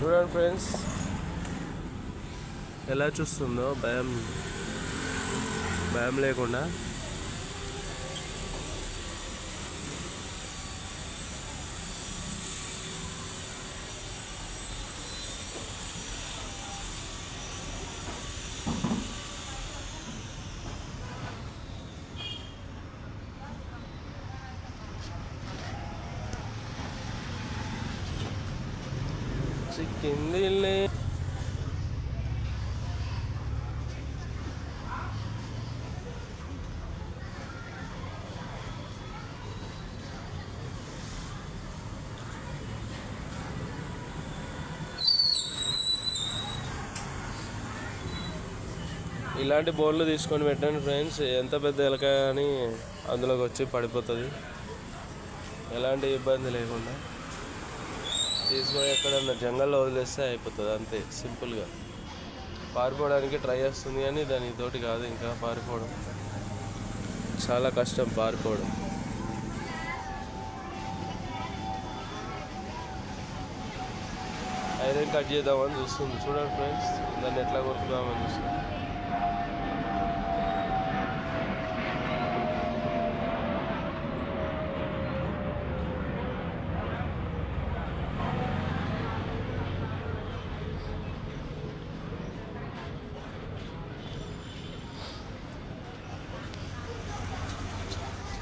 చూడండి ఫ్రెండ్స్ ఎలా చూస్తుందో భయం లేకుండా. చిక్కిందిలే ఇలాంటి బోర్లు తీసుకొని పెట్టండి ఫ్రెండ్స్. ఎంత పెద్ద ఎలక కానీ అందులోకి వచ్చి పడిపోతుంది, ఎలాంటి ఇబ్బంది లేకుండా. తీసుకొని ఎక్కడన్నా జంగల్లో వదిలేస్తే అయిపోతుంది, అంతే సింపుల్గా. పారిపోవడానికి ట్రై చేస్తుంది కానీ దానితోటి కాదు, ఇంకా పారిపోవడం చాలా కష్టం. పారిపోవడం ఐరన్ కట్ చేద్దామని చూస్తుంది. చూడండి ఫ్రెండ్స్, దాన్ని ఎట్లా కొరుకుదామని చూస్తుంది.